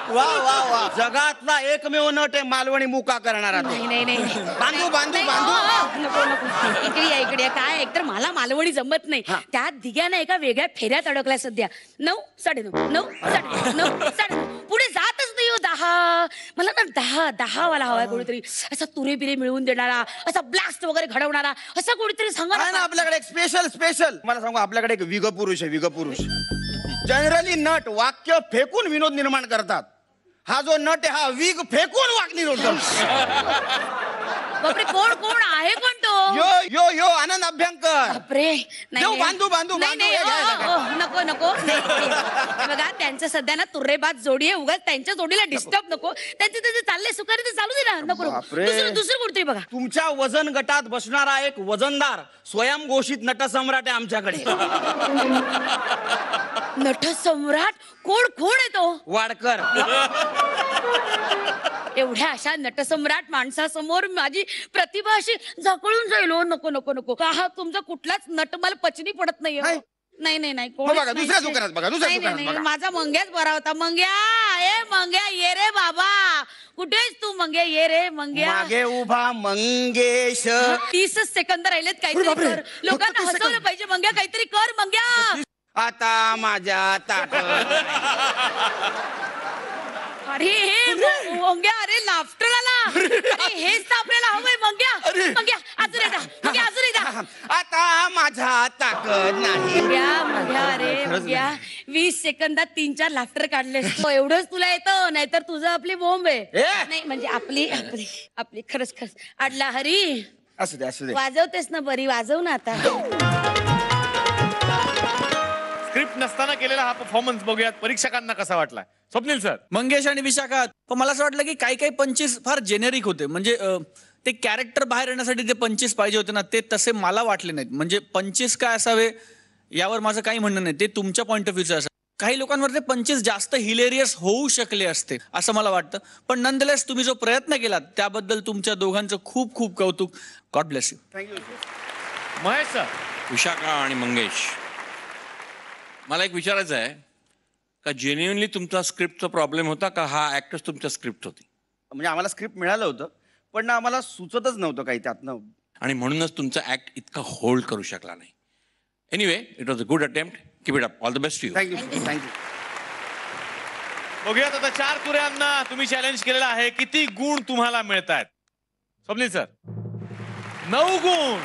Speaker 8: वा वा वा. जगातला एकमेव नट आहे मालवणी मुका करणारा.
Speaker 2: नाही
Speaker 8: बांधू बांधू बांधू.
Speaker 2: नको. इकडे काय एकतर मला मालवणी जमत नाही. त्यात दिग्यानं एका वेगळ्या फेऱ्यात अडकलाय सध्या. 9, 9:30 पुढे जातच नाही हो. 10. मला ना 10 वाला हवाय कोणीतरी. असा तुरे बिरे मिळवून देणारा, असा ब्लास्ट वगैरे घडवणारा, असं कोणीतरी सांगा
Speaker 8: ना. आपल्याकडे एक स्पेशल मला सांगू, आपल्याकडे एक विग पुरुष आहे. विग पुरुष जनरली नट वाक्य फेकून विनोद निर्माण करतात. हा जो नट आहे हा विग फेकून वाकणी करतो.
Speaker 2: बापरे. कोण आहे कोण तो?
Speaker 8: यो आनंद अभ्यंकर.
Speaker 2: बापरे.
Speaker 8: देऊ बांधू बांधू बांधू.
Speaker 2: नको. बघा त्यांचं सध्या ना तुर्रेबाज जोडी आहे. उगाच त्यांच्या जोडीला डिस्टर्ब नको. त्यांचे चालले सुखारी ते चालू दे ना. नको. दुसरं कुठतरी बघा.
Speaker 8: तुमच्या वजन गटात बसणारा एक वजनदार स्वयंघोषित नटसम्राट आहे आमच्याकडे.
Speaker 2: नटसम्राट? कोण आहे तो?
Speaker 8: वाडकर.
Speaker 2: एवढ्या अशा नटसम्राट माणसासमोर माझी प्रतिभा अशी झकळून जाईल. नको. हा तुमचा कुठलाच नट मला पचनी पडत नाही. नाही कोण
Speaker 8: बघा दुसऱ्या दुकानात बघा. दुसऱ्या दुकानात बघा.
Speaker 2: माझा मंग्याच बरा होता. मंग्या ये रे बाबा. कुठेच तू मंग्या? ये रे मंग्या.
Speaker 8: मागे उभा मंगेश.
Speaker 2: 30 सेकंद राहिलेत. काहीतरी कर. लोकांना हसवलं पाहिजे. मंग्या काहीतरी कर. मंग्या
Speaker 8: आता माझ्या ताकद.
Speaker 2: अरे मंग्या, अरे लाफ्टर आला. हेच तर आपल्याला हवंय. मंग्या अजून एकदा.
Speaker 8: आता माझ्या ताकद नाही.
Speaker 2: मंग्या 20 सेकंदात 3-4 लाफ्टर काढले. एवढंच तुला येतं, नाहीतर तुझं आपली बोंब आहे. नाही म्हणजे आपली खरंच अडला. हरी
Speaker 8: असू दे.
Speaker 2: वाजवतेस ना बरी. वाजव ना आता.
Speaker 3: स्क्रिप्ट नसताना केलेला हा परफॉर्मन्स बघूयात परीक्षकांना कसा वाटला. स्वप्नील सर.
Speaker 4: मंगेश आणि विशाखा, पण मला असं वाटलं की काही पंचेस फार जेनेरिक होते. म्हणजे ते कॅरेक्टर बाहेर येण्यासाठी ते पंचेस पाहिजे होते ना, ते तसे मला वाटले नाहीत. म्हणजे पंचेस काय असावे यावर माझं काही म्हणणं नाही. ते तुमच्या पॉईंट ऑफ व्ह्यूचं असं. काही लोकांवर ते पंचेस जास्त हिलेरियस होऊ शकले असते असं मला वाटतं. पण नंदलेस तुम्ही जो प्रयत्न केलात त्याबद्दल तुमच्या दोघांचं खूप खूप कौतुक. God bless you.
Speaker 8: Thank you.
Speaker 3: Mahesh sir.
Speaker 1: Vishakha आणि मंगेश, मला एक विचारायचं आहे का जेन्युइनली तुमचा स्क्रिप्टचा प्रॉब्लेम होता का हा ऍक्टर्स तुमच्या स्क्रिप्ट होती?
Speaker 8: म्हणजे आम्हाला स्क्रिप्ट मिळालं होतं पण आम्हाला सुचतच नव्हतं काही त्यातनं.
Speaker 1: आणि म्हणूनच तुमचा ऍक्ट इतका होल्ड करू शकला नाही. Anyway, it was a good attempt. Keep it up. All the best to you.
Speaker 8: Thank you.
Speaker 3: बघूयात आता 4 तुऱ्यांना तुम्ही चॅलेंज केलेला आहे. किती गुण तुम्हाला मिळत आहेत? स्वप्नील सर 9 गुण.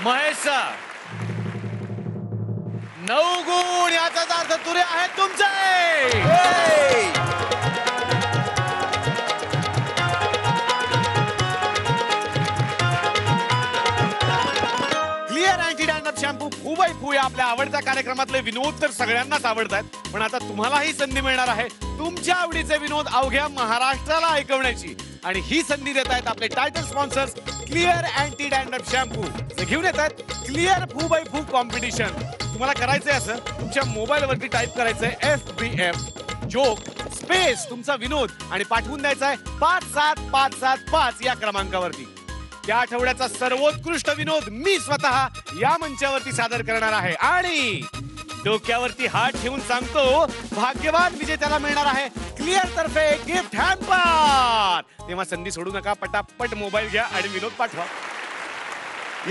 Speaker 3: महेश सर 9 गुण. याचाच अर्थ तुरे आहेत तुमचे. क्लिअर अँटी डॅन्ड्रफ शॅम्पू फूबाई फू या आपल्या आवडत्या कार्यक्रमातले विनोद तर सगळ्यांनाच आवडतात, पण आता तुम्हालाही संधी मिळणार आहे तुमच्या आवडीचे विनोद अवघ्या महाराष्ट्राला ऐकवण्याची. आणि ही संधी देत आहेत आपले title sponsors clear anti dandruff shampoo, जे घेऊन येतात क्लिअर फू बाय फू कॉम्पिटिशन. तुम्हाला करायचंय असं, तुमच्या मोबाईलवरती टाईप करायचंय FBF जोक स्पेस तुमचा विनोद आणि पाठवून द्यायचा आहे 57575 या क्रमांकावरती. या आठवड्याचा सर्वोत्कृष्ट विनोद मी स्वतः या मंचावरती सादर करणार आहे आणि डोक्यावरती हात ठेवून सांगतो भाग्यवान विजेत्याला मिळणार आहे क्लिअर तर्फे गिफ्ट हॅम्पर. तेव्हा संधी सोडू नका, पटापट मोबाईल घ्या आणि विनोद पाठवा.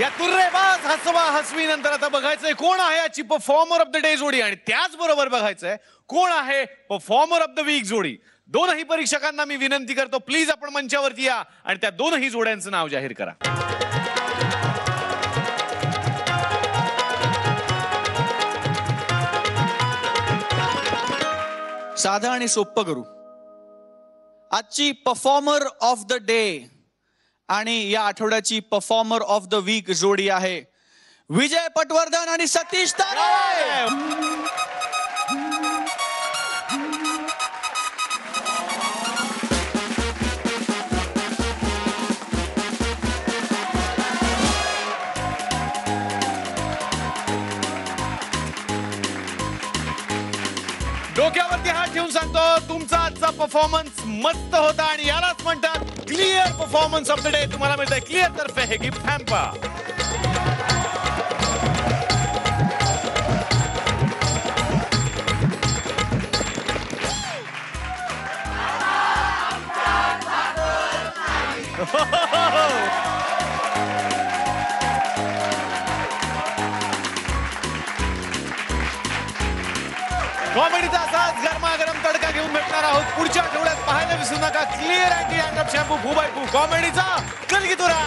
Speaker 3: या तुर्रेबाज हसवा हसवी नंतर आता बघायचंय कोण आहे याची परफॉर्मर ऑफ द डे जोडी आणि त्याचबरोबर बघायचंय कोण आहे परफॉर्मर ऑफ द वीक जोडी. दोनही परीक्षकांना मी विनंती करतो, प्लीज आपण मंचावरती या आणि त्या दोनही जोड्यांचं नाव जाहीर करा.
Speaker 4: साधं आणि सोपं करू. आजची परफॉर्मर ऑफ द डे आणि या आठवड्याची परफॉर्मर ऑफ द वीक जोडी आहे विजय पटवर्धन आणि सतीश तारे.
Speaker 3: डोक्यावरती हात ठेवून सांगतो तुमचा आजचा परफॉर्मन्स मस्त होता आणि यालाच म्हणतात clear performance of the day. तुम्हाला मिळतंय क्लिअर तर्फे हे गिफ्ट हॅम्पर. कॉमेडीचा असाच गरमागरम तडका घेऊन भेटणार आहोत पुढच्या आठवड्यात. पाहायला विसरू नका क्लिअर अँटी डॅन्ड्रफ शॅम्पू फू बाय फू कॉमेडीचा. चल की तुरा.